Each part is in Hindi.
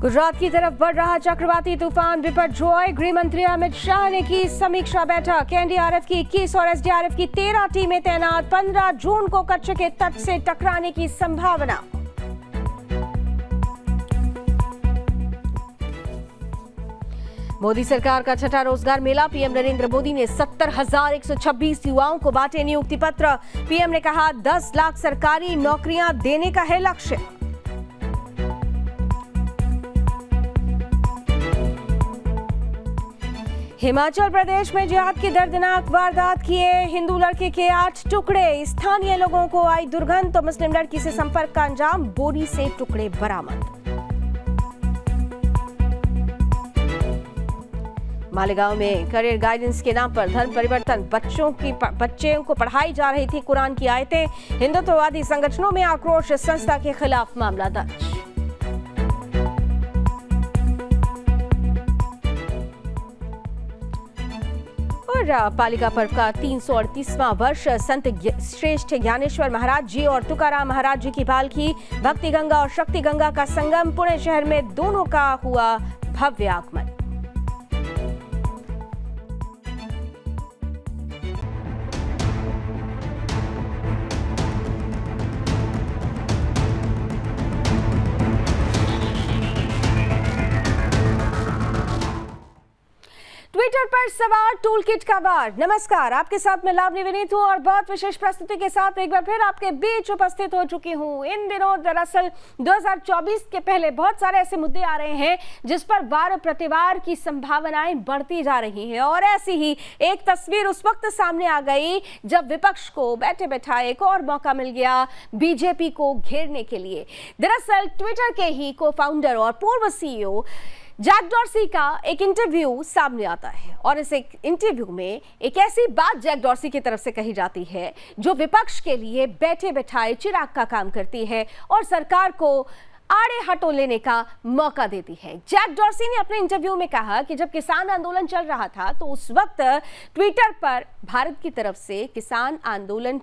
गुजरात की तरफ बढ़ रहा चक्रवाती तूफान बिपरजॉय। गृह मंत्री अमित शाह ने की समीक्षा बैठक। एनडीआरएफ की 21 और एसडीआरएफ की 13 टीमें तैनात। 15 जून को कच्छ के तट से टकराने की संभावना। मोदी सरकार का छठा रोजगार मेला। पीएम नरेंद्र मोदी ने 70,126 युवाओं को बांटे नियुक्ति पत्र। पीएम ने कहा 10 लाख सरकारी नौकरियां देने का है लक्ष्य। हिमाचल प्रदेश में जिहाद की दर्दनाक वारदात किए हिंदू लड़के के 8 टुकड़े। स्थानीय लोगों को आई दुर्गंध तो मुस्लिम लड़की से संपर्क का अंजाम। बोरी से टुकड़े बरामद। मालेगांव में करियर गाइडेंस के नाम पर धर्म परिवर्तन। बच्चों को पढ़ाई जा रही थी कुरान की आयतें। हिंदुत्ववादी संगठनों में आक्रोश। संस्था के खिलाफ मामला दर्ज। पालिका पर्व का 338वां वर्ष। संत श्रेष्ठ ज्ञानेश्वर महाराज जी और तुकाराम महाराज जी की पालकी। भक्ति गंगा और शक्ति गंगा का संगम। पुणे शहर में दोनों का हुआ भव्य आगमन। ट्विटर पर सवार टूल किट का वार। नमस्कार, आपके साथ मैं लावनी विनीत हूँ और बहुत विशेष प्रस्तुति के साथ एक बार फिर आपके बीच उपस्थित हो चुकी हूँ। इन दिनों दरअसल 2024 के पहले बहुत सारे ऐसे मुद्दे आ रहे हैं जिस पर वार प्रतिवार की संभावनाएं बढ़ती जा रही हैं और ऐसी ही एक तस्वीर उस वक्त सामने आ गई जब विपक्ष को बैठे बैठाए एक और मौका मिल गया बीजेपी को घेरने के लिए। दरअसल ट्विटर के ही को फाउंडर और पूर्व सीईओ जैक डॉर्सी का एक इंटरव्यू सामने आता है और इस एक इंटरव्यू में एक ऐसी बात जैक डॉर्सी की तरफ से कही जाती है जो विपक्ष के लिए बैठे बैठाए चिराग का काम करती है और सरकार को आड़े हाथों लेने का मौका देती है। जैक डॉर्सी ने अपने इंटरव्यू में कहा कि जब किसान आंदोलन चल रहा था तो उस वक्त ट्विटर पर भारत की तरफ से किसान आंदोलन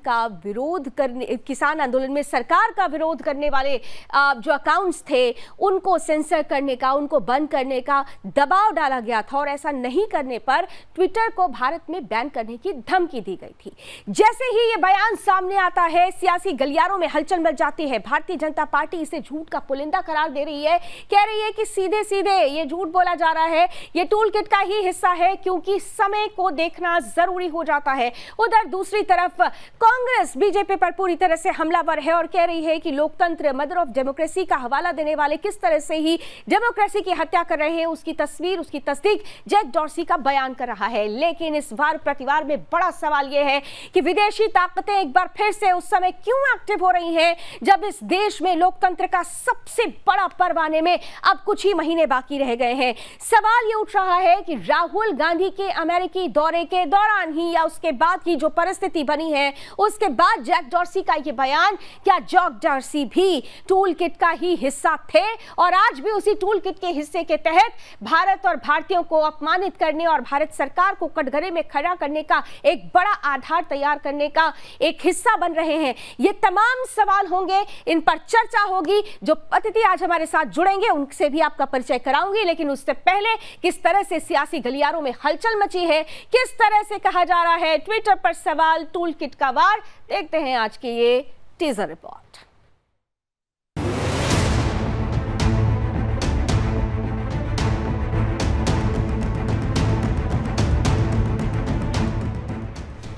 में सरकार का विरोध करने वाले जो अकाउंट्स थे उनको सेंसर करने का, उनको बंद करने का दबाव डाला गया था और ऐसा नहीं करने पर ट्विटर को भारत में बैन करने की धमकी दी गई थी। जैसे ही ये बयान सामने आता है सियासी गलियारों में हलचल मच जाती है। भारतीय जनता पार्टी इसे झूठ का पुलिंदा करार दे रही है, कह रही है कि सीधे सीधे ये झूठ बोला जा रहा है, ये टूल किट का ही हिस्सा है क्योंकि समय को देखना जरूरी हो जाता है। उधर दूसरी तरफ कांग्रेस बीजेपी पर पूरी तरह से हमलावर है और कह रही है कि लोकतंत्र मदर ऑफ डेमोक्रेसी का हवाला देने वाले किस तरह से ही डेमोक्रेसी की हत्या कर रहे हैं उसकी तस्वीर, उसकी तस्दीक जैक डॉर्सी का बयान कर रहा है। लेकिन इस वार प्रतिवार में बड़ा सवाल यह है कि विदेशी ताकतें एक बार फिर से उस समय क्यों एक्टिव हो रही हैं जब इस देश में लोकतंत्र का सबसे बड़ा पर्व आने में अब कुछ ही महीने बाकी रह गए हैं। सवाल ये उठ रहा है कि राहुल गांधी के अमेरिकी दौरे के दौरान ही या उसके बाद की जो परिस्थिति बनी है उसके बाद जैक डॉर्सी का ये बयान, क्या जैक डॉर्सी भी टूल किट का ही हिस्सा थे और आज भी उसी टूल किट के हिस्से के तहत भारत और भारतीयों को अपमानित करने और भारत सरकार को कटघरे में खड़ा करने का एक बड़ा आधार तैयार करने का एक हिस्सा बन रहे हैं। ये तमाम सवाल होंगे, इन पर चर्चा होगी। जो अतिथि आज हमारे साथ जुड़ेंगे उनसे भी आपका परिचय कराऊंगी, लेकिन उससे पहले किस तरह से सियासी गलियारों में हलचल मची है, किस तरह से कहा जा रहा है ट्विटर पर सवाल टूल किट का वार, देखते हैं आज की ये teaser report.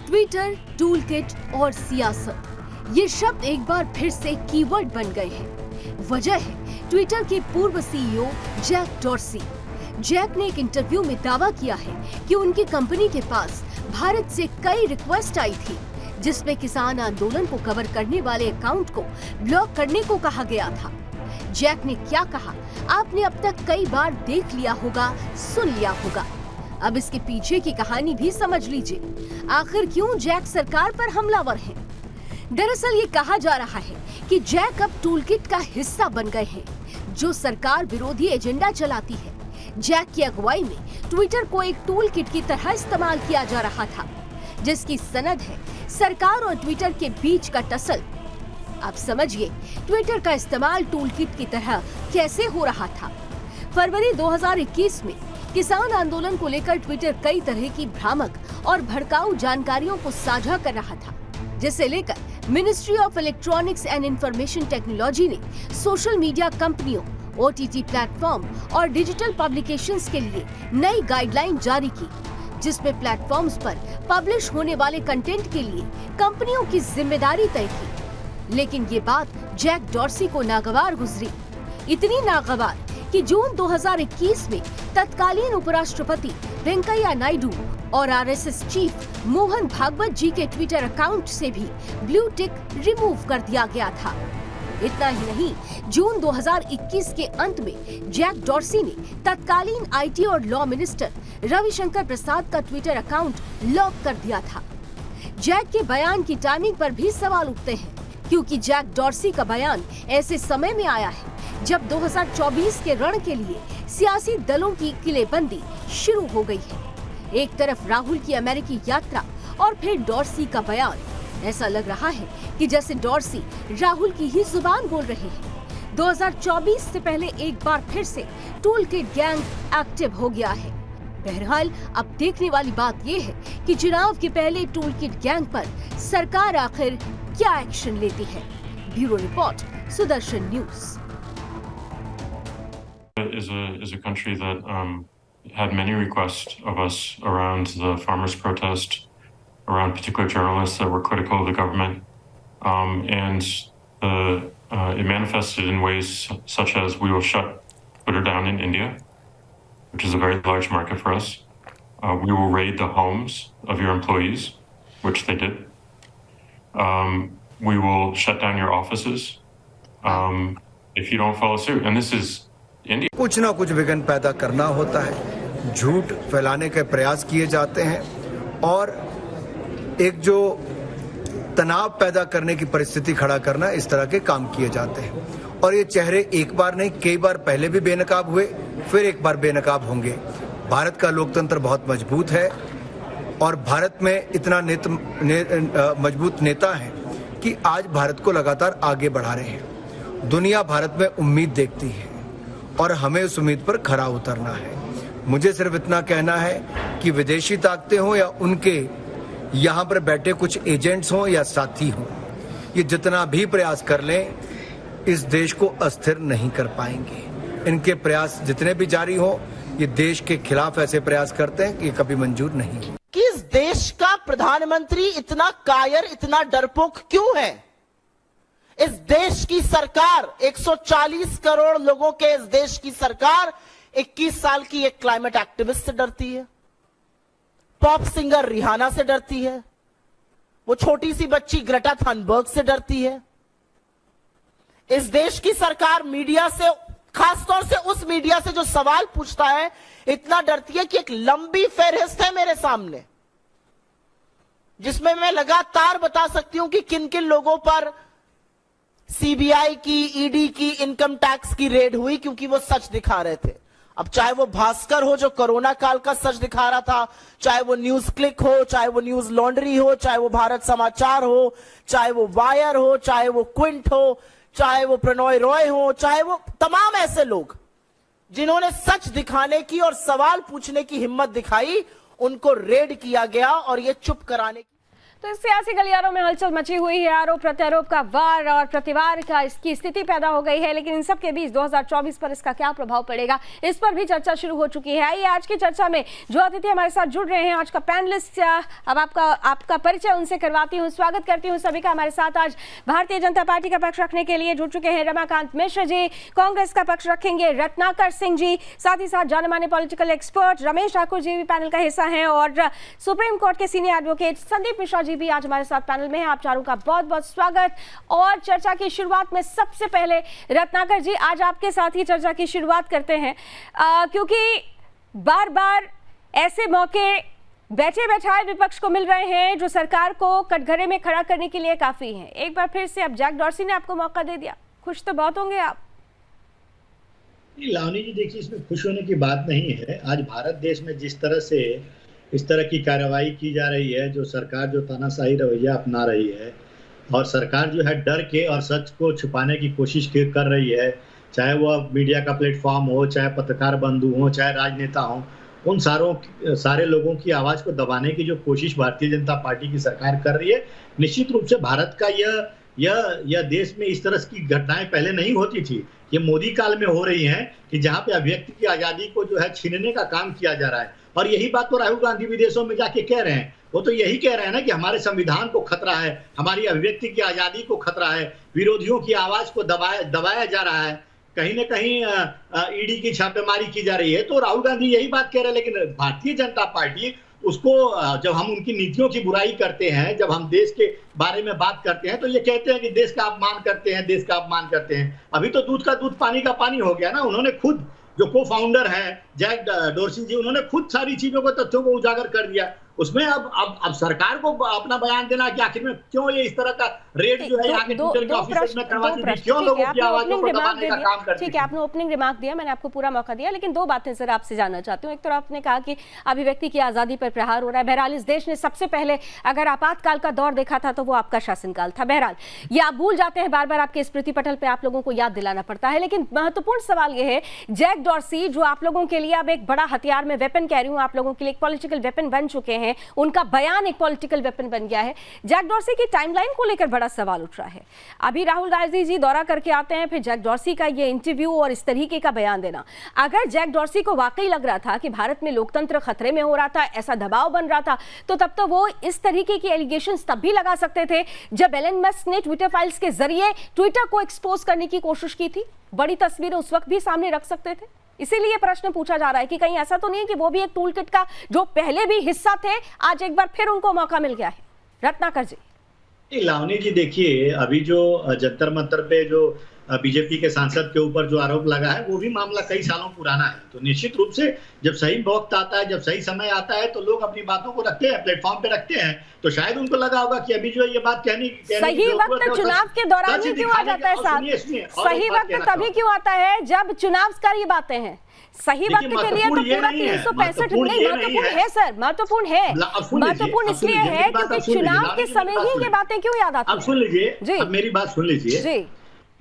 Twitter, tool kit और सियासत, ये शब्द एक बार फिर से कीवर्ड बन गए हैं। वजह है ट्विटर के पूर्व सीईओ जैक डॉर्सी। जैक ने एक इंटरव्यू में दावा किया है कि उनकी कंपनी के पास भारत से कई रिक्वेस्ट आई थी जिसमें किसान आंदोलन को कवर करने वाले अकाउंट को ब्लॉक करने को कहा गया था। जैक ने क्या कहा आपने अब तक कई बार देख लिया होगा, सुन लिया होगा। अब इसके पीछे की कहानी भी समझ लीजिए। आखिर क्यों जैक सरकार पर हमलावर है? दरअसल ये कहा जा रहा है कि जैक अब टूलकिट का हिस्सा बन गए हैं जो सरकार विरोधी एजेंडा चलाती है। जैक की अगुवाई में ट्विटर को एक टूल किट की तरह इस्तेमाल किया जा रहा था जिसकी सनद है सरकार और ट्विटर के बीच का टसल। आप समझिए ट्विटर का इस्तेमाल टूल किट की तरह कैसे हो रहा था। फरवरी 2021 में किसान आंदोलन को लेकर ट्विटर कई तरह की भ्रामक और भड़काऊ जानकारियों को साझा कर रहा था, जिसे लेकर ministry of electronics and information technology ने सोशल मीडिया कंपनियों, OTT प्लेटफॉर्म और डिजिटल पब्लिकेशंस के लिए नई गाइडलाइन जारी की, जिसमें प्लेटफॉर्म्स पर पब्लिश होने वाले कंटेंट के लिए कंपनियों की जिम्मेदारी तय की। लेकिन ये बात जैक डॉर्सी को नागवार गुजरी, इतनी नागवार कि जून 2021 में तत्कालीन उपराष्ट्रपति वेंकैया नायडू और RSS चीफ मोहन भागवत जी के ट्विटर अकाउंट से भी ब्लू टिक रिमूव कर दिया गया था। इतना ही नहीं, जून 2021 के अंत में जैक डॉर्सी ने तत्कालीन IT और लॉ मिनिस्टर रविशंकर प्रसाद का ट्विटर अकाउंट लॉक कर दिया था। जैक के बयान की टाइमिंग पर भी सवाल उठते हैं, क्योंकि जैक डॉर्सी का बयान ऐसे समय में आया है जब 2024 के रण के लिए सियासी दलों की किलेबंदी शुरू हो गई है। एक तरफ राहुल की अमेरिकी यात्रा और फिर डॉर्सी का बयान। ऐसा लग रहा है कि जैसे डॉर्सी राहुल की ही जुबान बोल रहे हैं। 2024 से पहले एक बार फिर से टूल किट गैंग एक्टिव हो गया है। बहरहाल अब देखने वाली बात ये है कि चुनाव के पहले टूल किट गैंग पर सरकार आखिर क्या एक्शन लेती है। Bureau report, Sudarshan news. is a country that had many requests of us around the farmers' protest, around particular journalists that were critical of the government, and it manifested in ways such as we will shut Twitter down in India, which is a very large market for us. We will raid the homes of your employees, which they did. We will shut down your offices if you don't follow suit. And this is India. कुछ ना कुछ विघ्न पैदा करना होता है, झूठ फैलाने के प्रयास किए जाते हैं और एक जो तनाव पैदा करने की परिस्थिति खड़ा करना, इस तरह के काम किए जाते हैं। और ये चेहरे एक बार नहीं, कई बार पहले भी बेनकाब हुए, फिर एक बार बेनकाब होंगे। भारत का लोकतंत्र बहुत मजबूत है और भारत में इतना मजबूत नेता है कि आज भारत को लगातार आगे बढ़ा रहे हैं। दुनिया भारत में उम्मीद देखती है और हमें उस उम्मीद पर खरा उतरना है। मुझे सिर्फ इतना कहना है कि विदेशी ताकतें हों या उनके यहाँ पर बैठे कुछ एजेंट्स हों या साथी हों, ये जितना भी प्रयास कर लें, इस देश को अस्थिर नहीं कर पाएंगे। इनके प्रयास जितने भी जारी हों, ये देश के खिलाफ ऐसे प्रयास करते हैं कि कभी मंजूर नहीं। कि इस देश का प्रधानमंत्री इतना कायर, इतना डरपोक क्यों है? इस देश की सरकार, 140 करोड़ लोगों के इस देश की सरकार 21 साल की एक क्लाइमेट एक्टिविस्ट से डरती है, पॉप सिंगर रिहाना से डरती है, वो छोटी सी बच्ची ग्रेटा थनबर्ग से डरती है। इस देश की सरकार मीडिया से, खासतौर से उस मीडिया से जो सवाल पूछता है, इतना डरती है कि एक लंबी फेहरिस्त है मेरे सामने, जिसमें मैं लगातार बता सकती हूं कि किन किन लोगों पर CBI की, ED की, इनकम टैक्स की रेड हुई, क्योंकि वो सच दिखा रहे थे। अब चाहे वो भास्कर हो जो कोरोना काल का सच दिखा रहा था, चाहे वो न्यूज क्लिक हो, चाहे वो न्यूज लॉन्ड्री हो, चाहे वो भारत समाचार हो, चाहे वो वायर हो, चाहे वो क्विंट हो, चाहे वो प्रणॉय रॉय हो, चाहे वो तमाम ऐसे लोग जिन्होंने सच दिखाने की और सवाल पूछने की हिम्मत दिखाई, उनको रेड किया गया और ये चुप कराने की। तो इस सियासी गलियारों में हलचल मची हुई है, आरोप प्रत्यारोप का वार और प्रतिवार का इसकी स्थिति पैदा हो गई है। लेकिन इन सब के बीच 2024 पर इसका क्या प्रभाव पड़ेगा, इस पर भी चर्चा शुरू हो चुकी है। आइए आज की चर्चा में जो अतिथि हमारे साथ जुड़ रहे हैं, आज का पैनलिस्ट, अब आपका परिचय उनसे करवाती हूँ। स्वागत करती हूँ सभी का। हमारे साथ आज भारतीय जनता पार्टी का पक्ष रखने के लिए जुड़ चुके हैं रमाकांत मिश्र जी, कांग्रेस का पक्ष रखेंगे रत्नाकर सिंह जी, साथ ही साथ जाने माने पॉलिटिकल एक्सपर्ट रमेश ठाकुर जी भी पैनल का हिस्सा हैं, और सुप्रीम कोर्ट के सीनियर एडवोकेट संदीप मिश्रा जी भी आज हमारे साथ पैनल में हैं। आप चारों का बहुत बहुत स्वागत। और चर्चा की शुरुआत में सबसे पहले रत्नाकर जी, आज आपके साथ ही चर्चा की शुरुआत करते हैं, क्योंकि बार बार ऐसे मौके बैठे बैठाए विपक्ष को मिल रहे हैं जो सरकार को कटघरे में खड़ा करने के लिए काफी हैं। एक बार फिर से अब जैक डॉर्सी ने आपको मौका दे दिया, खुश तो बहुत होंगे आप। लावनी जी, देखिए इसमें खुश होने की बात नहीं है। आज भारत देश में जिस तरह से इस तरह की कार्रवाई की जा रही है, जो सरकार जो तानाशाही रवैया अपना रही है, और सरकार जो है डर के और सच को छुपाने की कोशिश कर रही है, चाहे वह मीडिया का प्लेटफॉर्म हो, चाहे पत्रकार बंधु हो, चाहे राजनेता हो, उन सारे लोगों की आवाज को दबाने की जो कोशिश भारतीय जनता पार्टी की सरकार कर रही है, निश्चित रूप से भारत का यह देश में इस तरह की घटनाएं पहले नहीं होती थी। ये मोदी काल में हो रही हैं कि जहां पे अभिव्यक्ति की आजादी को जो है छीनने का काम किया जा रहा है। और यही बात तो राहुल गांधी विदेशों में जाके कह रहे हैं। वो तो यही कह रहे हैं ना कि हमारे संविधान को खतरा है, हमारी अभिव्यक्ति की आजादी को खतरा है, विरोधियों की आवाज को दबाया जा रहा है, कहीं न कहीं ईडी की छापेमारी की जा रही है। तो राहुल गांधी यही बात कह रहे हैं, लेकिन भारतीय जनता पार्टी उसको, जब हम उनकी नीतियों की बुराई करते हैं, जब हम देश के बारे में बात करते हैं, तो ये कहते हैं कि देश का अपमान करते हैं, देश का अपमान करते हैं। अभी तो दूध का दूध पानी का पानी हो गया ना। उन्होंने खुद, जो को फाउंडर है जैक डोर्सी जी, उन्होंने खुद सारी चीजों को, तथ्यों को उजागर कर दिया। उसमें अब सरकार को अपना बयान देना कि आखिर में क्यों ये इस तरह का रेड जो है यहाँ के ट्विटर के ऑफिस में करवाती थी, क्यों लोगों की आवाजों को दबाने का काम करती है। ठीक है, आपने ओपनिंग रिमार्क दिया, मैंने आपको पूरा मौका दिया, लेकिन दो बातें सर आपसे जानना चाहती हूँ। एक तो आपने कहा कि अभिव्यक्ति की आजादी पर प्रहार हो रहा है। बहरहाल इस देश ने सबसे पहले अगर आपातकाल का दौर देखा था तो वो आपका शासनकाल था। बहरहाल ये आप भूल जाते हैं, बार बार आपके स्मृति पटल पे आप लोगों को याद दिलाना पड़ता है। लेकिन महत्वपूर्ण सवाल ये है, जैक डॉर्सी जो आप लोगों के लिए अब एक बड़ा हथियार, में वेपन कह रही हूँ, आप लोगों के लिए एक पॉलिटिकल वेपन बन चुके हैं, उनका बयान एक पॉलिटिकल वेपन बन गया है। जैक डॉर्सी की टाइमलाइन को लेकर बड़ा सवाल उठ रहा है। अभी राहुल गांधी जी दौरा करके आते हैं, फिर जैक डॉर्सी का ये इंटरव्यू और इस तरीके का बयान देना। अगर जैक डॉर्सी को वाकई लग रहा था कि भारत में लोकतंत्र खतरे में हो रहा था, ऐसा दबाव बन रहा था, तो तब तो वो इस तरीके की एलिगेशंस तब भी लगा सकते थे जब एलन मस्क ने ट्विटर फाइल्स के जरिए ट्विटर को एक्सपोज करने की कोशिश की थी। बड़ी तस्वीरें उस वक्त भी सामने रख सकते थे। इसीलिए प्रश्न पूछा जा रहा है कि कहीं ऐसा तो नहीं है कि वो भी एक टूल किट का जो पहले भी हिस्सा थे, आज एक बार फिर उनको मौका मिल गया है। रत्नाकर जी। लावनी जी, देखिए अभी जो जंतर मंतर पे जो बीजेपी के सांसद के ऊपर जो आरोप लगा है, वो भी मामला कई सालों पुराना है। तो निश्चित रूप से जब सही वक्त आता है, जब सही समय आता है, तो लोग अपनी बातों को रखते हैं, प्लेटफॉर्म पे रखते हैं। तो शायद उनको लगा होगा कि अभी जो ये बात कहने सही वक्त चुनाव के दौरान ही क्यों आ जाता है साहब? सही वक्त तभी क्यों आता है जब चुनाव का ये बातें हैं। सही वक्त के लिए तो पूरा 365 नहीं, महत्वपूर्ण है सर, महत्वपूर्ण है, महत्वपूर्ण इसलिए है क्योंकि चुनाव के समय ही ये बातें क्यों याद आती हैं। अब सुन लीजिए, अब मेरी बात सुन लीजिए जी।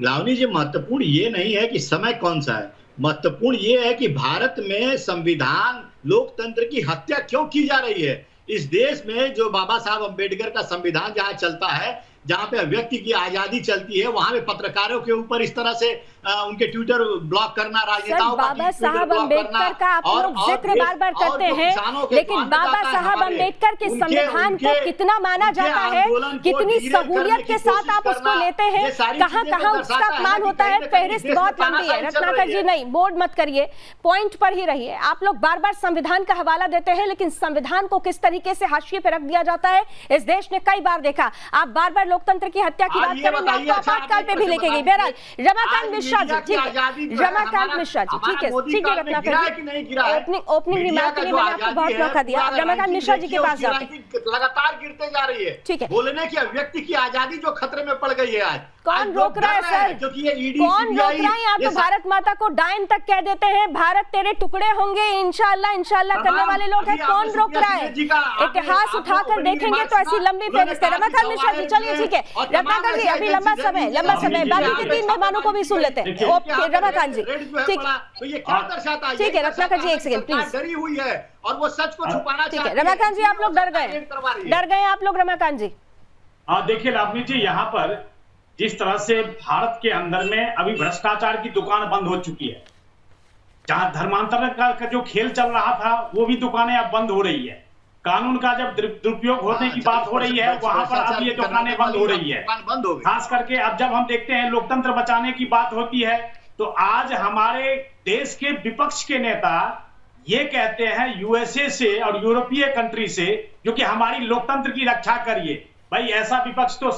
लावनी जी, महत्वपूर्ण ये नहीं है कि समय कौन सा है, महत्वपूर्ण ये है कि भारत में संविधान, लोकतंत्र की हत्या क्यों की जा रही है। इस देश में जो बाबा साहब अम्बेडकर का संविधान जहां चलता है, जहां पे अभिव्यक्ति की आजादी चलती है, वहां पे पत्रकारों के ऊपर इस तरह से उनके ट्विटर ब्लॉक करना, राजनेताओं का बाबा साहब अम्बेडकर का आप लोग जिक्र बार बार करते हैं, लेकिन बाबा साहब अम्बेडकर के संविधान को कितना माना जाता है, कितनी सहूलियत के साथ आप उसको लेते हैं, कहां कहां उसका अपमान होता है, फहरिस्त बहुत लंबी है। रत्नाकर जी नहीं, बोर्ड मत करिए, पॉइंट पर ही रहिए। आप लोग बार बार संविधान का हवाला देते हैं, लेकिन संविधान को किस तरीके से हाशिए पर रख दिया जाता है इस देश ने कई बार देखा। आप बार बार लोकतंत्र की हत्या की बात करें, मैं आपको आपातकाल पे भी लेके गई। बहरहाल रमाकांत मिश्रा जी, ठीक है, रमाकांत मिश्रा जी, ठीक है, ठीक है रत्नाकर जी, ओपनिंग रिमार्क के लिए मैंने आपको बहुत मौका दिया। रमाकांत मिश्रा जी के पास जाते हैं। लगातार गिरते जा रही है, ठीक है, बोलने की अभिव्यक्ति की आजादी जो खतरे में पड़ गई है आज। कौन रोक रहा है सर? क्योंकि ये ईडी, कौन रोक रहा है? आप तो भारत माता को डायन तक कह देते हैं, भारत तेरे टुकड़े होंगे इंशाल्लाह, इंशाल्लाह करने वाले लोग हैं। कौन रोक रहा है? इतिहास उठाकर देखेंगे तो ऐसी लंबी फहरिस्त है। रमाकांत मिश्रा जी, चलिए ठीक है। रत्नाकर जी, अभी लंबा समय, बाकी के 3 मेहमानों को भी सुन लेते हैं। ओके रमाकांत जी, ठीक है, ठीक है रत्नाकर जी, एक सेकंड प्लीज। डरी हुई है और वो सच को छुपाना चाहती है। ठीक है रमाकांत जी, आप लोग डर गए आप लोग। रमाकांत जी, देखिए लावनी जी, यहाँ पर जिस तरह से भारत के अंदर में अभी भ्रष्टाचार की दुकान बंद हो चुकी है, जहां धर्मांतरण का जो खेल चल रहा था वो भी दुकानें अब बंद हो रही है। कानून का जब दुरुपयोग होने की बात हो रही है, वहां पर अब ये दुकानें बंद हो रही है। खास करके अब जब हम देखते हैं लोकतंत्र बचाने की बात होती है, तो आज हमारे देश के विपक्ष के नेता ये कहते हैं यूएसए से और यूरोपीय कंट्री से, जो कि हमारी लोकतंत्र की रक्षा करिए। भाई ऐसा विपक्ष तो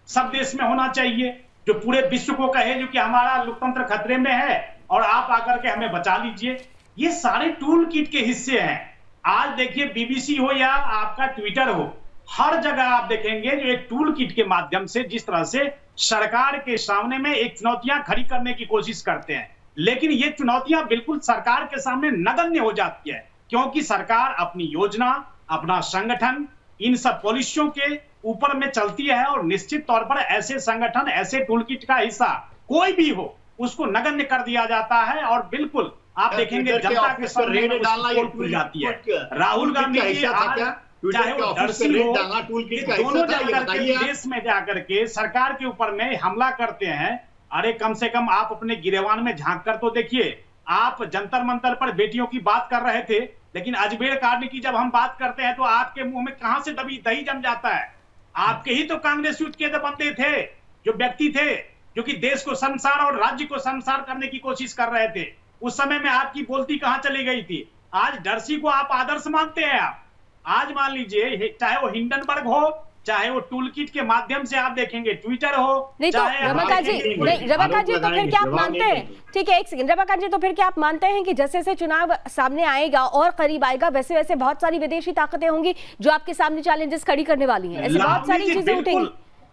सब देश में होना चाहिए, जो पूरे विश्व को कहे जो कि हमारा लोकतंत्र खतरे में है और आप आकर के हमें बचा लीजिए। ये सारे टूल किट के हिस्से हैं। आज देखिए बीबीसी हो या आपका ट्विटर हो, हर जगह आप देखेंगे जो एक टूल किट के माध्यम से जिस तरह से सरकार के सामने में एक चुनौतियां खड़ी करने की कोशिश करते हैं, लेकिन ये चुनौतियां बिल्कुल सरकार के सामने नगण्य हो जाती है, क्योंकि सरकार अपनी योजना, अपना संगठन इन सब पॉलिसियों के ऊपर में चलती है। और निश्चित तौर पर ऐसे संगठन, ऐसे टूल किट का हिस्सा कोई भी हो, उसको नगण्य कर दिया जाता है और बिल्कुल आप देखेंगे जनता के सामने रेड डालना ये खुल जाती है। राहुल गांधी जी आज चाहे वो डरसी हो, दोनों जाकर के विदेश में जाकर के सरकार के ऊपर में हमला करते हैं। अरे कम से कम आप अपने गिरेवान में झांक कर तो देखिए। आप जंतर मंतर पर बेटियों की बात कर रहे थे, लेकिन अजमेर कांड की जब हम बात करते हैं तो आपके मुंह में कहां से दही जम जाता है। आपके ही तो कांग्रेस युद्ध के बंदे थे, जो व्यक्ति थे जो कि देश को संसार और राज्य को संसार करने की कोशिश कर रहे थे। उस समय में आपकी बोलती कहां चली गई थी। आज डरसी को आप आदर्श मानते हैं। आप आज मान लीजिए चाहे वो हिंडनबर्ग हो, चाहे वो टूल किट के माध्यम से आप देखेंगे ट्विटर हो, नहीं तो रमाकांत जी, नहीं रमाकांत जी, तो फिर क्या आप मानते हैं, ठीक है एक सेकंड रमाकांत जी, तो फिर क्या आप मानते हैं कि जैसे जैसे चुनाव सामने आएगा और करीब आएगा वैसे वैसे बहुत सारी विदेशी ताकतें होंगी जो आपके सामने चैलेंजेस खड़ी करने वाली हैं, ऐसी बहुत सारी चीजें उठेंगी।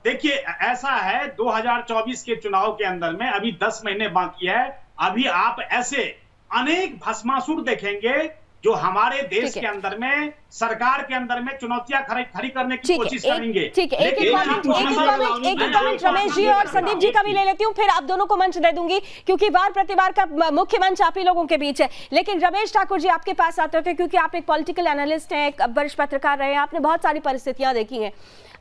देखिए ऐसा है 2024 के चुनाव के अंदर में अभी 10 महीने बाकी है। अभी आप ऐसे अनेक भस्मासुर देखेंगे जो हमारे देश के अंदर में, सरकार के अंदर में चुनौतियां खड़ी करने की कोशिश करेंगे। ठीक है, एक कमेंट रमेश जी और संदीप जी का भी ले लेती हूँ, फिर आप दोनों को मंच दे दूंगी क्योंकि वार प्रतिवार का मुख्य मंच आप ही लोगों के बीच है। लेकिन रमेश ठाकुर जी आपके पास आते हैं क्योंकि आप एक पॉलिटिकल एनालिस्ट हैं, एक वरिष्ठ पत्रकार रहे हैं, आपने बहुत सारी परिस्थितियां देखी हैं।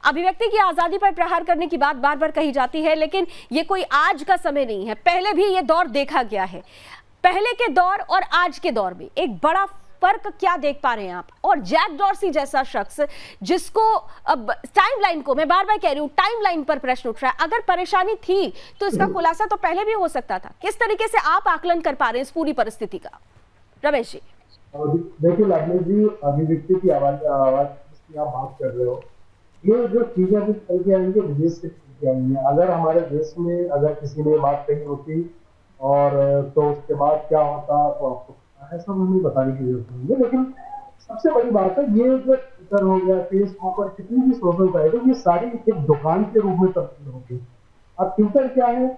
अभिव्यक्ति की आजादी पर प्रहार करने की बात बार बार कही जाती है, लेकिन ये कोई आज का समय नहीं है, पहले भी ये दौर देखा गया है। पहले के दौर और आज के दौर में एक बड़ा फर्क क्या देख पा रहे हैं आप? और जैक डॉर्सी जैसा शख्स जिसको अब टाइमलाइन को मैं बार बार कह रही हूं, टाइमलाइन पर प्रश्न उठ रहा है, अगर परेशानी थी तो इसका खुलासा तो पहले भी हो सकता था। किस तरीके से आप आकलन कर पा रहे हैं इस पूरी परिस्थिति का? रमेश जी देखिए लाडली जी, अभिव्यक्ति की आवाज की आप बात कर रहे हो, ये जो चीजें अभी चल के आएंगे विदेश से चल के आएंगी। अगर हमारे देश में अगर किसी ने बात कही होती और तो उसके बाद क्या होता तो आपको ऐसा हमें बताने की जरूरत नहीं है। लेकिन सबसे बड़ी बात है ये जो ट्विटर हो गया, फेसबुक और जितनी भी सोशल साइट है, ये सारी एक दुकान के रूप में तब्दील होगी। अब ट्विटर क्या है,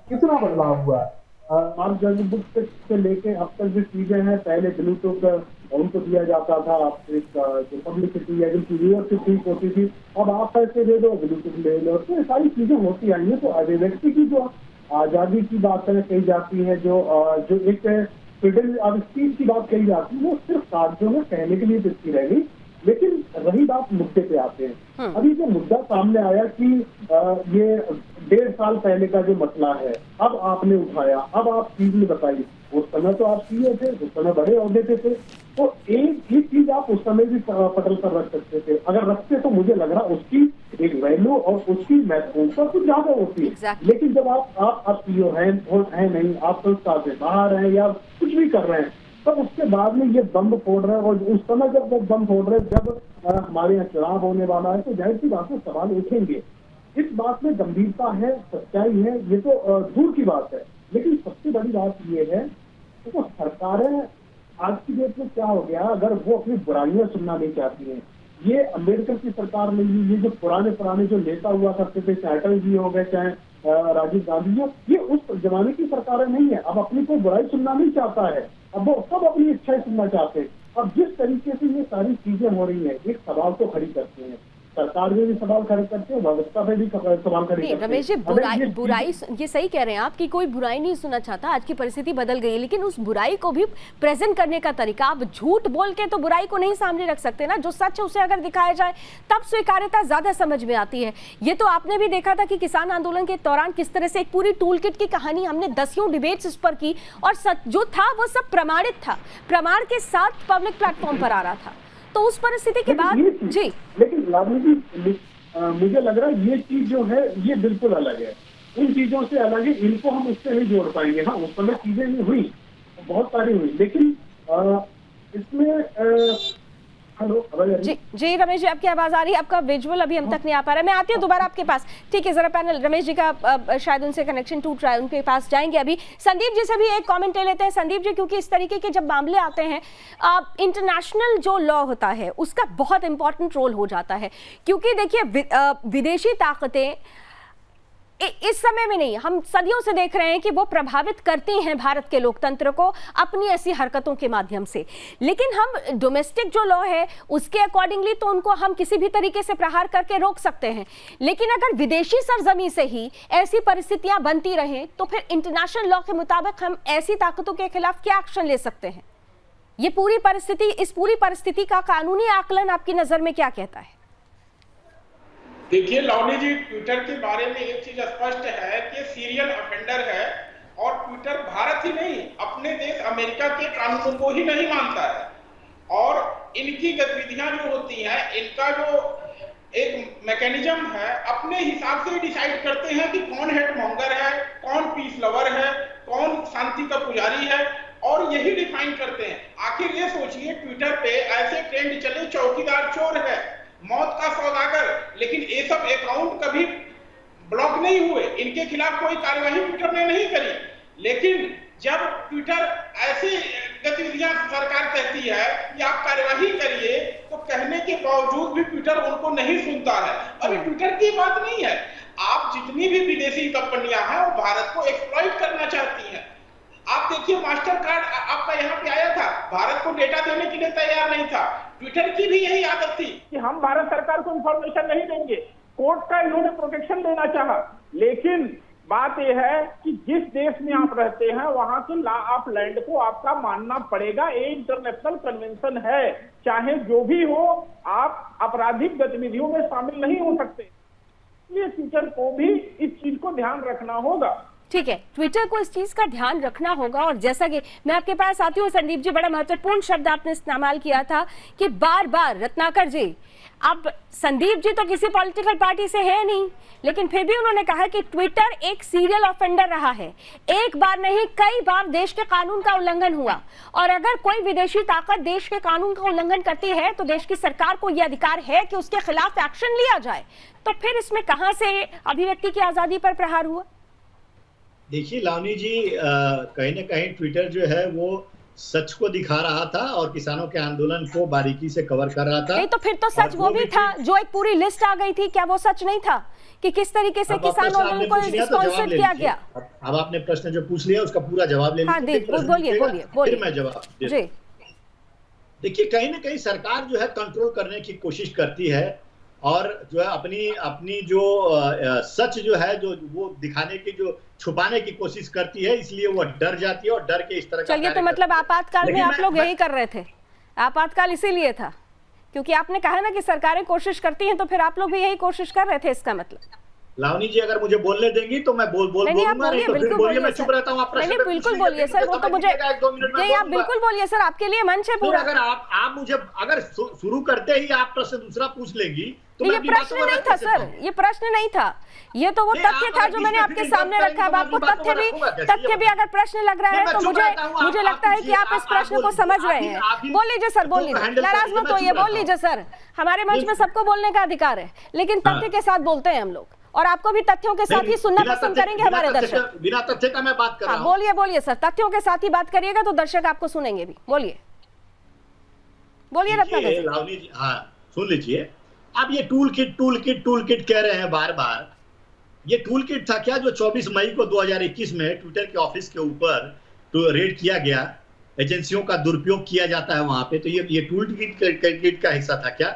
कितना बदलाव हुआ है। आप बुक से लेके अब तक जो चीजें हैं, पहले ब्लूटूथ उनको दिया जाता था, जो पब्लिसिटी एजेंसी ठीक होती थी, अब आप पैसे दे दो ब्लूटूथ ले लो, तो ये सारी चीजें होती आई है। तो अभिव्यक्ति की जो आजादी की बात कही जाती है, जो एक फ्रीडम ऑफ स्पीच की बात कही जाती है, वो सिर्फ कागजों में कहने के लिए दिखती रहेगी। लेकिन रही बात मुद्दे पे आते हैं। अभी जो मुद्दा सामने आया कि ये 1.5 साल पहले का जो मसला है, अब आपने उठाया, अब आप चीज में बताइए। उस समय तो आप सीए थे, उस समय बड़े ओहदे पे थे, तो एक ही चीज आप उस समय भी पटल पर रख सकते थे। अगर रखते तो मुझे लग रहा उसकी एक वैल्यू और उसकी महत्वपूर्णता कुछ ज्यादा होती है। लेकिन जब आप सीईओ हैं नहीं, आप संस्था से बाहर हैं या कुछ भी कर रहे हैं, तब उसके बाद में ये बम फोड़ रहे हैं। और उस समय जब बम फोड़ रहे हैं, जब हमारे यहाँ चुनाव होने वाला है, तो जाहिर सी बात है सवाल उठेंगे। इस बात में गंभीरता है, सच्चाई है, ये तो दूर की बात है। लेकिन सबसे बड़ी बात ये है तो सरकारें आज की डेट में क्या हो गया, अगर वो अपनी बुराइयां सुनना नहीं चाहती हैं। ये अम्बेडकर की सरकार में ये जो पुराने जो नेता हुआ करते थे, चाहे अटल जी हो गए, चाहे राजीव गांधी हो, ये उस जमाने की सरकारें नहीं है। अब अपनी कोई बुराई सुनना नहीं चाहता है, अब वो सब अपनी इच्छाएं सुनना चाहते हैं। अब जिस तरीके से ये सारी चीजें हो रही हैं, एक सवाल तो खड़ी करते हैं, सरकार में भी सवाल खड़े करते हैं, व्यवस्था में भी सवाल खड़े करते हैं। रमेश जी, बुराई ये सही कह रहे हैं आप कि कोई बुराई नहीं सुनना चाहता। आज की परिस्थिति बदल गई है, लेकिन उस बुराई को भी प्रेजेंट करने का तरीका, आप झूठ बोल के तो बुराई को नहीं सामने रख सकते ना। जो सच है उसे अगर दिखाया जाए तब स्वीकार्यता ज्यादा समझ में आती है। ये तो आपने भी देखा था कि किसान आंदोलन के दौरान किस तरह से एक पूरी टूल किट की कहानी हमने 10 डिबेट्स इस पर की, और सच जो था वो सब प्रमाणित था, प्रमाण के साथ पब्लिक प्लेटफॉर्म पर आ रहा था। तो उस परिस्थिति के बाद जी, लेकिन लाडली जी, मुझे लग रहा है ये चीज जो है ये बिल्कुल अलग है, उन चीजों से अलग है। इनको हम उससे नहीं जोड़ पाएंगे। हाँ, उस समय चीजें नहीं हुई, बहुत सारी हुई, लेकिन इसमें जी रमेश जी, आपकी आवाज आ रही है, आपका विजुअल अभी हम तक नहीं आ पा रहा है। मैं आती हूँ दोबारा आपके पास, ठीक है। जरा पैनल, रमेश जी का शायद उनसे कनेक्शन टूट रहा है, उनके पास जाएंगे। अभी संदीप जी से भी एक कमेंट ले लेते हैं। संदीप जी, क्योंकि इस तरीके के जब मामले आते हैं, इंटरनेशनल जो लॉ होता है उसका बहुत इंपॉर्टेंट रोल हो जाता है, क्योंकि देखिए विदेशी ताकतें इस समय में नहीं, हम सदियों से देख रहे हैं कि वो प्रभावित करती हैं भारत के लोकतंत्र को अपनी ऐसी हरकतों के माध्यम से। लेकिन हम डोमेस्टिक जो लॉ है उसके अकॉर्डिंगली तो उनको हम किसी भी तरीके से प्रहार करके रोक सकते हैं, लेकिन अगर विदेशी सरजमी से ही ऐसी परिस्थितियां बनती रहें तो फिर इंटरनेशनल लॉ के मुताबिक हम ऐसी ताकतों के खिलाफ क्या एक्शन ले सकते हैं? ये पूरी परिस्थिति, इस पूरी परिस्थिति का कानूनी आकलन आपकी नजर में क्या कहता है? देखिए लावनी जी, ट्विटर के बारे में एक चीज स्पष्ट है कि सीरियल ऑफेंडर है और ट्विटर भारत ही नहीं अपने देश अमेरिका के कानूनों को ही नहीं मानता है और इनकी गतिविधियां जो होती हैं, इनका जो एक मैकेनिज्म है, अपने हिसाब से डिसाइड करते हैं कि कौन हेट मॉन्गर है, कौन पीस लवर है, कौन शांति का पुजारी है और यही डिफाइन करते हैं। आखिर ये सोचिए, ट्विटर पे ऐसे ट्रेंड चले, चौकीदार चोर है, मौत का सौदागर, लेकिन ये सब अकाउंट कभी ब्लॉक नहीं हुए, इनके खिलाफ कोई कार्यवाही ट्विटर ने नहीं करी। लेकिन जब ट्विटर ऐसी गतिविधियां सरकार कहती है कि आप कार्यवाही करिए, तो कहने के बावजूद भी ट्विटर उनको नहीं सुनता है। और ये ट्विटर की बात नहीं है, आप जितनी भी विदेशी कंपनियां हैं वो भारत को एक्सप्लॉइट करना चाहती हैं। आप देखिए, मास्टर कार्ड आपका यहाँ पे आया था, भारत को डेटा देने के लिए तैयार नहीं था। ट्विटर की भी यही आदत थी कि हम भारत सरकार को इंफॉर्मेशन नहीं देंगे, कोर्ट का इन्होंने प्रोटेक्शन देना चाहा। लेकिन बात यह है कि जिस देश में आप रहते हैं वहां के लॉ ऑफ लैंड को आपका मानना पड़ेगा। ये इंटरनेशनल कन्वेंशन है, चाहे जो भी हो, आप आपराधिक गतिविधियों में शामिल नहीं हो सकते। इसलिए ट्विटर को भी इस चीज को ध्यान रखना होगा। ठीक है, ट्विटर को इस चीज का ध्यान रखना होगा। और जैसा कि मैं आपके पास आती हूँ संदीप जी, बड़ा महत्वपूर्ण शब्द आपने इस्तेमाल किया था कि बार बार, रत्नाकर जी, अब संदीप जी तो किसी पॉलिटिकल पार्टी से है नहीं, लेकिन फिर भी उन्होंने कहा कि ट्विटर एक सीरियल ऑफेंडर रहा है। एक बार नहीं, कई बार देश के कानून का उल्लंघन हुआ, और अगर कोई विदेशी ताकत देश के कानून का उल्लंघन करती है तो देश की सरकार को यह अधिकार है कि उसके खिलाफ एक्शन लिया जाए। तो फिर इसमें कहां से अभिव्यक्ति की आजादी पर प्रहार हुआ? देखिए लावनी जी, कहीं ना कहीं ट्विटर जो है वो सच को दिखा रहा था और किसानों के आंदोलन को बारीकी से कवर कर रहा था। नहीं तो फिर तो सच वो भी था, जो एक पूरी लिस्ट आ गई थी, क्या वो सच नहीं था कि किस तरीके से किसान आंदोलन को स्पॉन्सर किया गया? अब आपने प्रश्न जो पूछ लिया उसका पूरा जवाब ले लीजिए। बोलिए, फिर मैं जवाब दे। देखिए, कहीं ना कहीं सरकार जो है कंट्रोल करने की कोशिश करती है और जो है अपनी जो सच जो है जो वो दिखाने की, जो छुपाने की कोशिश करती है, इसलिए वो डर जाती है और डर के इस तरह का। चलिए, तो मतलब आपातकाल में आप लोग यही कर रहे थे? आपातकाल इसीलिए था क्योंकि आपने कहा ना कि सरकारें कोशिश करती हैं, तो फिर आप लोग भी यही कोशिश कर रहे थे, इसका मतलब? लावनी जी, अगर मुझे बोलने देंगी तो मैं बोलूंगा, नहीं तो फिर बोलिए, मैं चुप रहता हूँ। आप नहीं, बिल्कुल बोलिए सर, वो तो मुझे नहीं, आप बिल्कुल बोलिए सर, आपके लिए मंच है पूरा। अगर आप मुझे अगर शुरू करते ही आप प्रश्न दूसरा पूछ लेंगी तो ये प्रश्न नहीं था सर, ये प्रश्न नहीं था, ये तो वो तथ्य था जो मैंने आपके सामने रखा। अब आपको तथ्य भी अगर प्रश्न लग रहा है तो मुझे लगता है कि आप इस प्रश्न को समझ रहे हैं। बोल लीजिए सर, बोल लीजिए, नाराज मत होइए, बोल लीजिए सर। हमारे मंच में सबको बोलने का अधिकार है, लेकिन तथ्य के साथ बोलते हैं हम लोग, और आपको भी तथ्यों के साथ ही सुनना पसंद करेंगे हमारे दर्शक। बिना तथ्य का मैं बात कर रहा हूं। बोलिए सर, तथ्यों के साथ ही बात करिएगा तो दर्शक आपको सुनेंगे भी। बोलिए रत्नाकर। लावनी जी, हाँ सुन लीजिए। अब ये टूल किट कह रहे हैं बार बार। ये टूल किट था क्या जो 24 मई को 2021 में ट्विटर के ऑफिस के ऊपर तो रेड किया गया, एजेंसियों का दुरुपयोग किया जाता है वहां पे, तो ये टूल किट का हिस्सा था क्या?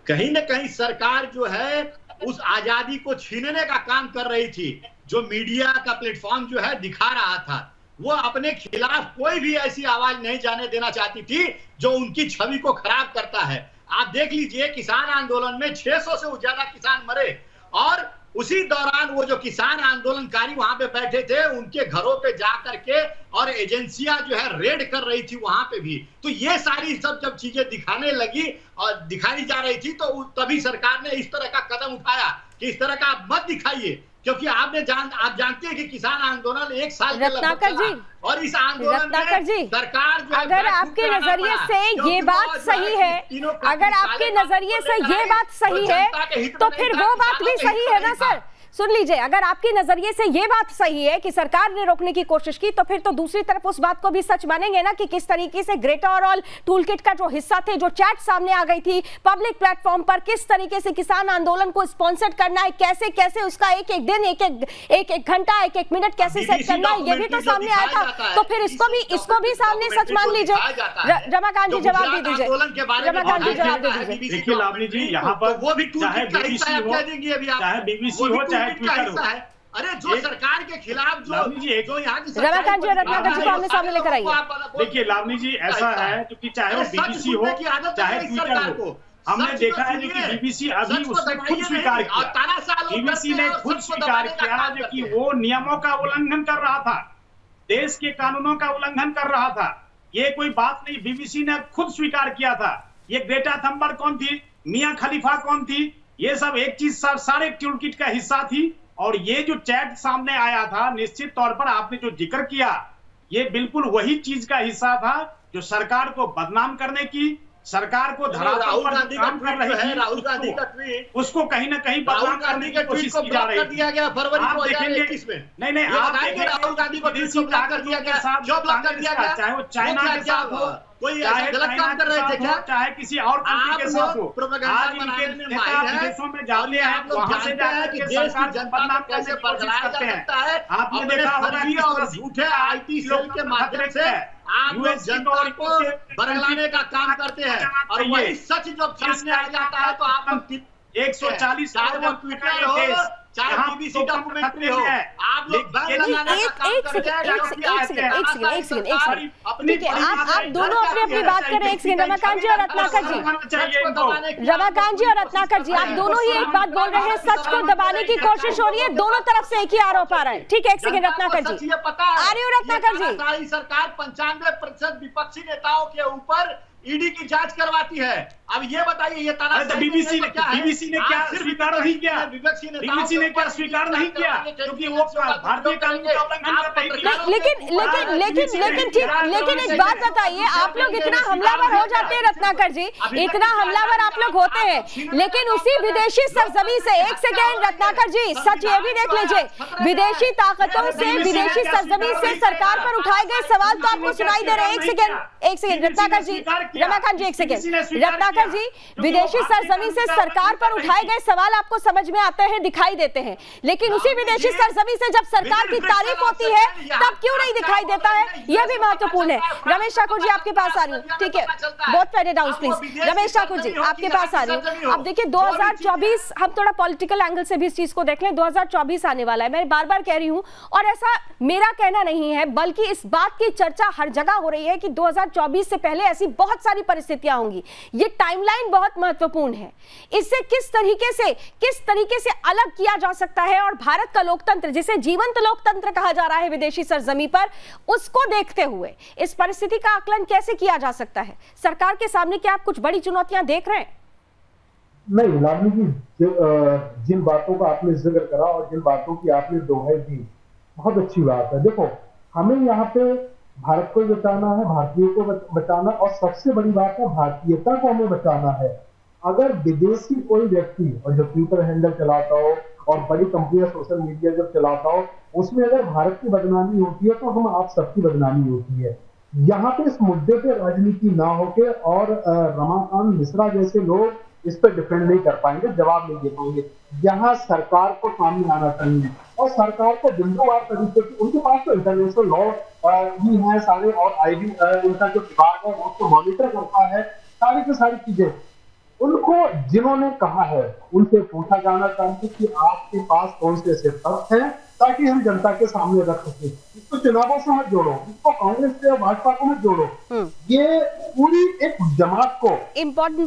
कहीं ना कहीं सरकार जो है उस आजादी को छीनने का काम कर रही थी। जो मीडिया का प्लेटफॉर्म जो है दिखा रहा था, वो अपने खिलाफ कोई भी ऐसी आवाज नहीं जाने देना चाहती थी जो उनकी छवि को खराब करता है। आप देख लीजिए, किसान आंदोलन में 600 से ज्यादा किसान मरे, और उसी दौरान वो जो किसान आंदोलनकारी वहां पे बैठे थे, उनके घरों पे जा करके और एजेंसियां जो है रेड कर रही थी वहां पे भी। तो ये सारी सब जब चीजें दिखाने लगी और दिखाई जा रही थी, तो तभी सरकार ने इस तरह का कदम उठाया कि इस तरह का आप मत दिखाइए, क्योंकि आप जानते हैं कि किसान आंदोलन 1 साल के लगभग चला, और इस आंदोलन में सरकार जो अगर आपके नजरिए से ये बात सही है, अगर आपके नजरिए से ये बात सही है, तो फिर वो बात भी सही है ना सर? सुन लीजिए, अगर आपके नजरिए से ये बात सही है कि सरकार ने रोकने की कोशिश की, तो फिर तो दूसरी तरफ उस बात को भी सच मानेंगे ना कि किस तरीके से ग्रेटर ओवरऑल टूलकिट का जो हिस्सा थे, जो चैट सामने आ गई थी पब्लिक प्लेटफॉर्म पर, किस तरीके से किसान आंदोलन को स्पॉन्सर करना है, कैसे कैसे उसका एक एक दिन, एक एक घंटा, एक एक मिनट कैसे सेट करना है, ये भी तो सामने आया था। तो फिर इसको भी सामने सच मान लीजिए। रमाकांत जी जवाब दे दीजिए, रमाकांत जी जवाब दे दीजिए। देखिए लावणी जी, यहाँ पर वो भी चाहे बीबीसी हो, चाहे बीबीसी हो, चाहे ट्विटर हो, अरे जो सरकार के खिलाफ जो यहाँ की रमाकांत जी और रत्नाकर जी को आमने सामने लेकर आइए। देखिए लावणी जी, ऐसा है क्योंकि चाहे वो बीबीसी हो चाहे ट्विटर हो, हमने देखा है कि बीबीसी अभी उसने खुद स्वीकार किया, बीबीसी ने खुद स्वीकार किया कि वो नियमों का उल्लंघन कर रहा था, देश के कानूनों का उल्लंघन कर रहा था। ये कोई बात नहीं, बीबीसी ने खुद स्वीकार किया था। ये ग्रेटा थंबर्ग कौन थी, मियां खलीफा कौन थी, ये सब एक चीज सारे टूलकिट का हिस्सा थी। और ये जो चैट सामने आया था, निश्चित तौर पर आपने जो जिक्र किया, ये बिल्कुल वही चीज का हिस्सा था जो सरकार को बदनाम करने की, सरकार को धरातल पर काम कर रही थी, राहुल गांधी का ट्वीट, उसको कहीं ना कहीं बदनाम करने की कोशिश की जा रही थी। आप देखेंगे, नहीं आप देखेंगे राहुल गांधी को विदेशी ताकत के साथ, चाहे वो चाइना के साथ हो, चाहे गलत काम कर रहे थे क्या, चाहे किसी और कंट्री के साथ हो, आज इनके नेता विदेशों में जाते हैं, वहां से जाकर के सरकार को बदनाम करने की कोशिश करते हैं। आपने देखा होगा और झूठे IT सेल के माध्यम से आप लोग जनता को बरगलाने का काम करते हैं, और वही सच जब सामने आ जाता है तो आप लोग 140 चाहे वो ट्विटर हो चाहे बीबीसी डॉक्यूमेंट्री हो, आप लोग बैन लगाने का काम करते हैं। आप दोनों अपनी अपनी बात करें। एक सेकंड, रमाकांत जी और रत्नाकर जी, रमाकांत जी और रत्नाकर जी, आप दोनों ही एक बात बोल रहे हैं, सच को दबाने की कोशिश हो रही है, दोनों तरफ से एक ही आरोप आ रहा है। ठीक है, एक सेकंड रत्नाकर जी, आ रही हूँ रत्नाकर जी। सरकार 95% विपक्षी नेताओं के ऊपर ईडी की जांच करवाती है। अब ये बताइए, ये बीबीसी ने क्या स्वीकार नहीं किया, बीबीसी ने क्या स्वीकार नहीं किया, क्योंकि वो भारतीय कानून का उल्लंघन कर रही थी। लेकिन एक बात बताइए, आप लोग इतना हमलावर हो जाते हैं रत्नाकर जी, इतना हमलावर आप लोग होते हैं, लेकिन उसी विदेशी सरजमी से, एक सेकेंड रत्नाकर जी, सच ये भी देख लीजिए, विदेशी ताकतों से, विदेशी सरजमी से सरकार पर उठाए गए सवाल तो आपको सुनाई दे रहे हैं। एक सेकेंड रत्नाकर जी, रमाकांत जी, एक सेकेंड रत्नाकर जी, विदेशी सरजमी से सरकार पर उठाए गए सवाल आपको समझ में आते हैं, दिखाई देते हैं, लेकिन उसी विदेशी सरजमी से जब सरकार की तारीफ होती है तब क्यों नहीं दिखाई देता है, यह भी महत्वपूर्ण है। रमेश ठाकुर जी आपके पास आ रही हूँ, ठीक है, बहुत पहले डाउन प्लीज। रमेश ठाकुर जी आपके पास आ रही हूँ। अब देखिए 2024, हम थोड़ा पॉलिटिकल एंगल से भी इस चीज को देख लें, 2024 आने वाला है, मैं बार बार कह रही हूँ, और ऐसा मेरा कहना नहीं है, बल्कि इस बात की चर्चा हर जगह हो रही है कि 2024 से पहले ऐसी बहुत सारी परिस्थितियां होंगी। ये टाइमलाइन बहुत महत्वपूर्ण है, इससे किस तरीके से अलग किया जा सकता है, और भारत का लोकतंत्र, जिसे जीवंत लोकतंत्र कहा जा रहा है विदेशी सरजमी पर, उसको देखते हुए इस परिस्थिति का आकलन कैसे किया जा सकता है? सरकार के सामने क्या आप कुछ बड़ी चुनौतियां देख रहे हैं? नहीं लावणी जी, जिन बातों का आपने जिक्र करा और जिन बातों की आपने दोहराई दी, बहुत अच्छी बात है। देखो, हमें यहाँ पे भारत को बचाना है, भारतीयों को बचाना, और सबसे बड़ी बात है भारतीयता को हमें बचाना है। अगर विदेशी कोई व्यक्ति, और जो ट्विटर हैंडल चलाता हो और बड़ी कंपनियां सोशल मीडिया जब चलाता हो, उसमें अगर भारत की बदनामी होती है तो हम आप सबकी बदनामी होती है। यहाँ पे इस मुद्दे पे राजनीति ना होके और रमाकांत मिश्रा जैसे लोग इस पर डिफेंड नहीं कर पाएंगे, जवाब नहीं दे पाएंगे। यहाँ सरकार को सामने आना चाहिए, और सरकार को बिंदुवार तरीके से, उनके पास तो इंटरनेशनल लॉ भी है सारे, और आईबी उनका जो विभाग है वो उसको मॉनिटर करता है, सारी की सारी चीजें। उनको जिन्होंने कहा है उनसे पूछा जाना चाहिए कि आपके पास कौन से ऐसे तथ्य हैं ताकि हम जनता के सामने रख सके। इसको चुनावों से मत जोड़ो, इसको कांग्रेस से या भाजपा को मत जोड़ो, ये पूरी एक जमात को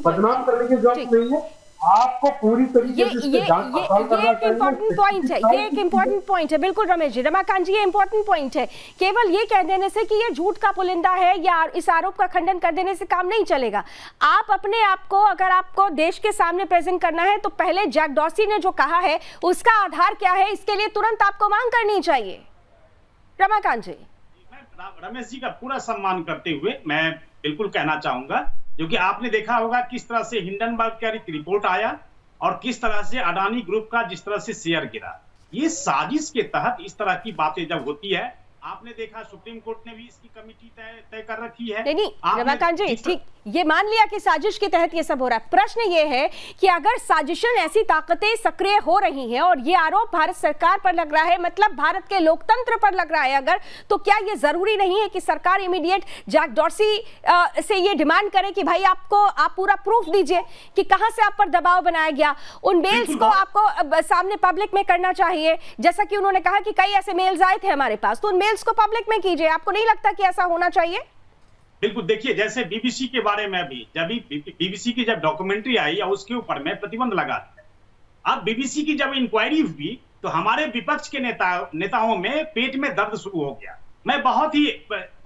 बदनाम करने की जरूरत नहीं है। आपको पूरी तरीके से ये एक इम्पोर्टेंट पॉइंट है, ये एक इम्पोर्टेंट पॉइंट है, बिल्कुल रमेश जी, रमाकांत जी, ये इम्पोर्टेंट पॉइंट है। केवल ये कह देने से कि ये झूठ का पुलिंदा है या इस आरोप का खंडन कर देने से काम नहीं चलेगा। आप अपने आप को, अगर आपको देश के सामने प्रेजेंट करना है, तो पहले जैक डॉर्सी ने जो कहा है उसका आधार क्या है, इसके लिए तुरंत आपको मांग करनी चाहिए। रमाकांत जी, रमेश जी का पूरा सम्मान करते हुए मैं बिल्कुल कहना चाहूंगा, क्योंकि आपने देखा होगा किस तरह से हिंडनबर्ग का एक रिपोर्ट आया और किस तरह से अडानी ग्रुप का जिस तरह से शेयर गिरा। ये साजिश के तहत इस तरह की बातें जब होती है, आपने देखा सुप्रीम कोर्ट ने भी इसकी कमेटी तय कर रखी है। नहीं रमाकांत जी, ठीक, ये मान लिया कि साजिश के तहत ये सब हो रहा है। प्रश्न ये है कि अगर साजिशन ऐसी ताकतें सक्रिय हो रही हैं और ये आरोप भारत सरकार पर लग रहा है, मतलब भारत के लोकतंत्र पर लग रहा है अगर, तो क्या ये जरूरी नहीं है कि सरकार इमीडिएट जैक डॉर्सी से ये डिमांड करे कि भाई आप पूरा प्रूफ दीजिए कि कहां से आप पर दबाव बनाया गया। उन मेल्स को आपको सामने पब्लिक में करना चाहिए, जैसा कि उन्होंने कहा कि कई ऐसे मेल्स आए थे हमारे पास, तो उन मेल्स को पब्लिक में कीजिए। आपको नहीं लगता कि ऐसा होना चाहिए? बिल्कुल, देखिए जैसे बीबीसी के बारे में भी, जब बीबीसी की जब डॉक्यूमेंट्री आई और उसके ऊपर में प्रतिबंध लगा दिया। अब बीबीसी की जब इंक्वायरी हुई तो हमारे विपक्ष के नेताओं में पेट में दर्द शुरू हो गया। मैं बहुत ही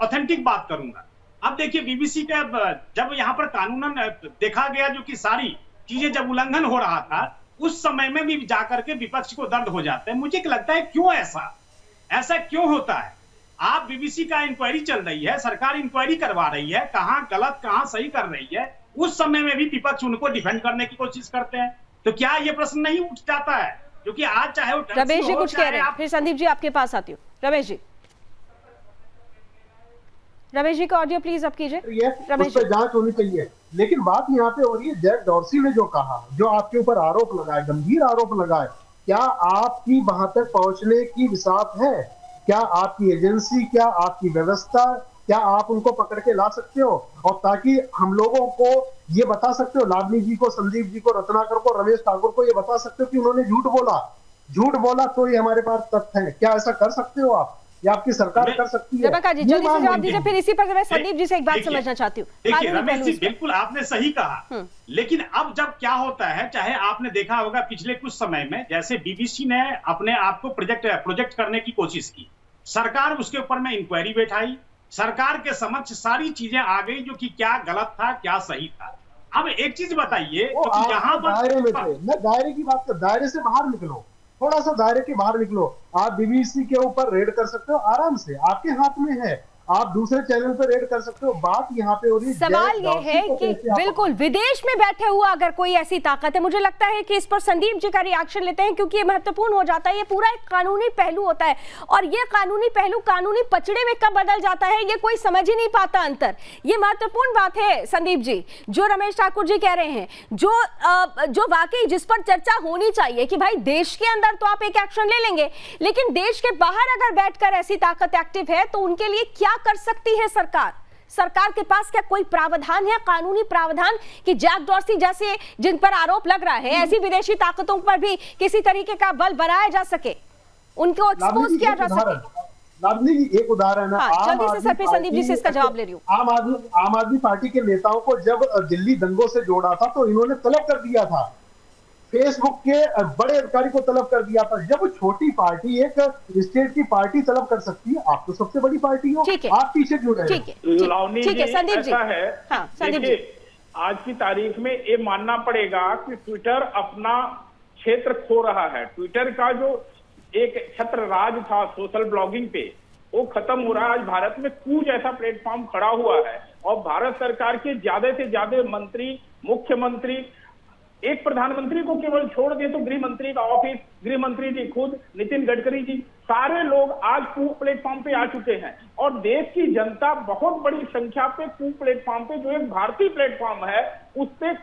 ऑथेंटिक बात करूंगा। अब देखिए बीबीसी का जब यहाँ पर कानूनन देखा गया जो कि सारी चीजें जब उल्लंघन हो रहा था, उस समय में भी जाकर के विपक्ष को दर्द हो जाता है। मुझे लगता है क्यों ऐसा क्यों होता है? आप बीबीसी का इंक्वायरी चल रही है, सरकार इंक्वायरी करवा रही है, कहां गलत कहां सही कर रही है, उस समय में भी विपक्ष उनको डिफेंड करने की कोशिश करते हैं। तो क्या ये प्रश्न नहीं उठ जाता है? क्योंकि आज चाहे वो रमेश जी कुछ कह रहे हैं, फिर संदीप जी आपके पास आती हूँ। रमेश जी का ऑडियो प्लीज आप कीजिए। रमेश जी, जांच होनी चाहिए, लेकिन बात यहाँ पे हो रही है जैक डॉर्सी ने जो कहा, जो आपके ऊपर आरोप लगाए, गंभीर आरोप लगाए, क्या आपकी वहां तक पहुंचने की विसात है? क्या आपकी एजेंसी, क्या आपकी व्यवस्था, क्या आप उनको पकड़ के ला सकते हो? और ताकि हम लोगों को ये बता सकते हो, लावनी जी को, संदीप जी को, रत्नाकर को, रमेश ठाकुर को ये बता सकते हो कि उन्होंने झूठ बोला तो ये हमारे पास तथ्य है। क्या ऐसा कर सकते हो आप, या आपकी सरकार कर सकती है? रमाकांत जी जल्दी से जवाब दीजिए, फिर इसी पर मैं संदीप जी से एक बात समझना चाहती हूँ। देखिए रमेश जी, बिल्कुल आपने सही कहा, लेकिन अब जब क्या होता है, चाहे आपने देखा होगा पिछले कुछ समय में, जैसे बीबीसी ने अपने आप को प्रोजेक्ट करने की कोशिश की, सरकार उसके ऊपर में इंक्वायरी बैठाई, सरकार के समक्ष सारी चीजें आ गई जो कि क्या गलत था क्या सही था। अब एक चीज बताइए, तो यहाँ दायरे में थे, मैं दायरे की बात कर, दायरे से बाहर निकलो, थोड़ा सा दायरे के बाहर निकलो। आप बीबीसी के ऊपर रेड कर सकते हो आराम से, आपके हाथ में है, आप दूसरे चैनल पर रेड कर सकते हो। बात यहाँ पे हो रही है, सवाल ये है कि बिल्कुल विदेश में बैठे हुआ अगर कोई ऐसी ताकत है, मुझे लगता है कि इस पर संदीप जी का रिएक्शन लेते हैं क्योंकि ये महत्वपूर्ण हो जाता है। ये पूरा एक कानूनी पहलू होता है और ये कानूनी पहलू कानूनी पचड़े में कब बदल जाता है ये कोई समझ ही नहीं पाता अंतर। ये महत्वपूर्ण बात है संदीप जी, जो रमेश ठाकुर जी कह रहे हैं, जो वाकई जिस पर चर्चा होनी चाहिए कि भाई देश के अंदर तो आप एक एक्शन ले लेंगे, लेकिन देश के बाहर अगर बैठकर ऐसी ताकत एक्टिव है तो उनके लिए क्या कर सकती है सरकार के पास? क्या कोई प्रावधान है, कानूनी प्रावधान कि जैक डॉर्सी जैसे जिन पर आरोप लग रहा है, ऐसी विदेशी ताकतों पर भी किसी तरीके का बल बनाया जा सके, उनको एक्सपोज किया जा सके? लावनी जी एक उदाहरण है, जल्दी से सर, फिर संदीप जी से इसका जवाब ले रही हूँ। आम आदमी पार्टी के नेताओं को जब दिल्ली दंगों से जोड़ा था तो इन्होंने तलब कर दिया था, फेसबुक के बड़े अधिकारी को तलब कर दिया था। जब छोटी पार्टी एक स्टेट की पार्टी तलब कर सकती है, आप तो सबसे बड़ी पार्टी हो, आप पीछे जुड़े। ठीक है संदीप जी। हाँ, संदीप जी, आज की तारीख में ये मानना पड़ेगा कि ट्विटर अपना क्षेत्र खो रहा है। ट्विटर का जो एक छत्र राज था सोशल ब्लॉगिंग पे, वो खत्म हो रहा है। आज भारत में कूच ऐसा प्लेटफॉर्म खड़ा हुआ है और भारत सरकार के ज्यादा से ज्यादा मंत्री, मुख्यमंत्री, एक प्रधानमंत्री को केवल छोड़ दे तो गृह मंत्री का ऑफिस, गृह मंत्री जी खुद, नितिन गडकरी जी, सारे लोग आज कू प्लेटफॉर्म पे आ चुके हैं और देश की जनता बहुत बड़ी संख्या पे कू प्लेटफॉर्म पे, जो एक भारतीय प्लेटफॉर्म है, उस पे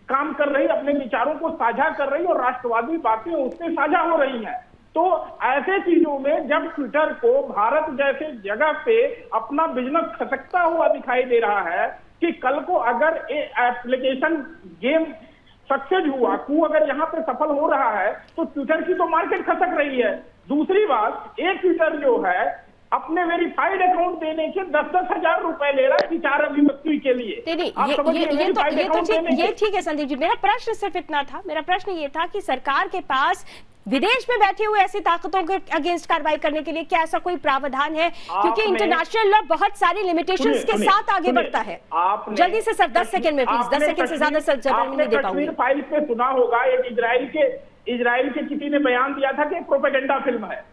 काम कर रही, अपने विचारों को साझा कर रही और राष्ट्रवादी बातें उससे साझा हो रही हैं। तो ऐसे चीजों में जब ट्विटर को भारत जैसे जगह पे अपना बिजनेस खसकता हुआ दिखाई दे रहा है कि कल को अगर एप्लीकेशन गेम सक्सेस हुआ, कू अगर यहाँ पे सफल हो रहा है तो ट्विटर की तो मार्केट खसक रही है। दूसरी बात, एक ट्विटर जो है अपने वेरीफाइड अकाउंट देने के 10-10 हजार रुपए ले रहा है विचार अभिव्यक्ति के लिए। ये ठीक है संदीप जी, मेरा प्रश्न सिर्फ इतना था, मेरा प्रश्न ये था कि सरकार के पास विदेश में बैठे हुए ऐसी ताकतों के अगेंस्ट कार्रवाई करने के लिए क्या ऐसा कोई प्रावधान है? क्योंकि इंटरनेशनल लॉ बहुत सारी लिमिटेशंस के साथ आगे बढ़ता है। जल्दी से सर 10 सेकंड में प्लीज, 10 सेकंड से ज्यादा सर जवाब नहीं दे पाऊंगी। फाइल पे सुना होगा, एक इजराइल के किसी ने बयान दिया था कि प्रोपेगेंडा फिल्म है,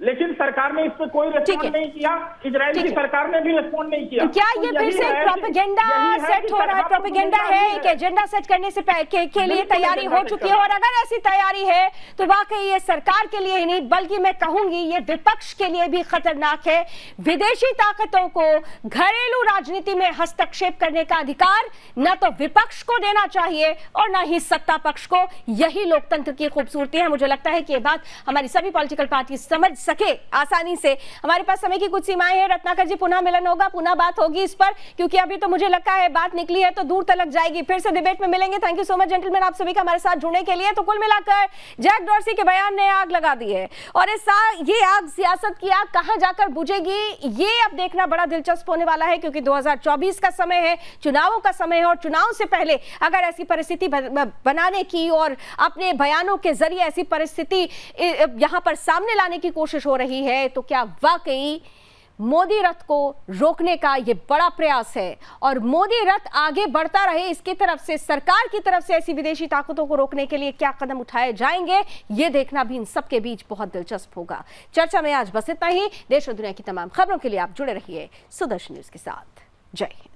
लेकिन सरकार ने इस पे कोई रिस्पॉन्ड नहीं किया, इजराइल की सरकार ने भी रिस्पॉन्ड नहीं किया। क्या ये फिर से प्रोपेगेंडा सेट हो रहा है? प्रोपेगेंडा है, एक एजेंडा सेट करने से के लिए तैयारी हो चुकी है, और अगर ऐसी तैयारी है तो वाकई ये सरकार के लिए ही नहीं बल्कि मैं कहूंगी ये विपक्ष के लिए भी खतरनाक है। विदेशी ताकतों को घरेलू राजनीति में हस्तक्षेप करने का अधिकार न तो विपक्ष को देना चाहिए और न ही सत्ता पक्ष को। यही लोकतंत्र की खूबसूरती है। मुझे लगता है कि ये बात हमारी सभी पॉलिटिकल पार्टी समझ सके आसानी से। हमारे पास समय की कुछ सीमाएं हैं। रत्नाकर जी, पुनः मिलन होगा, पुनः बात होगी इस पर, क्योंकि अभी तो मुझे लगता है बात निकली है तो दूर तक जाएगी। फिर से डिबेट में मिलेंगे। Thank you so much gentleman, आप सभी का हमारे साथ जुड़ने के लिए। तो कुल मिलाकर जैक डॉर्सी के बयान ने आग लगा दी है, और ये आग, सियासत की आग कहां जाकर बुझेगी ये अब देखना बड़ा दिलचस्प होने वाला है, क्योंकि 2024 का समय है, चुनावों का समय है, और चुनाव से पहले अगर ऐसी परिस्थिति बनाने की और अपने बयानों के जरिए ऐसी परिस्थिति यहां पर सामने लाने की कोशिश हो रही है तो क्या वाकई मोदी रथ को रोकने का ये बड़ा प्रयास है, और मोदी रथ आगे बढ़ता रहे इसकी तरफ से, सरकार की तरफ से ऐसी विदेशी ताकतों को रोकने के लिए क्या कदम उठाए जाएंगे ये देखना भी इन सबके बीच बहुत दिलचस्प होगा। चर्चा में आज बस इतना ही। देश और दुनिया की तमाम खबरों के लिए आप जुड़े रहिए सुदर्शन न्यूज के साथ। जय हिंद।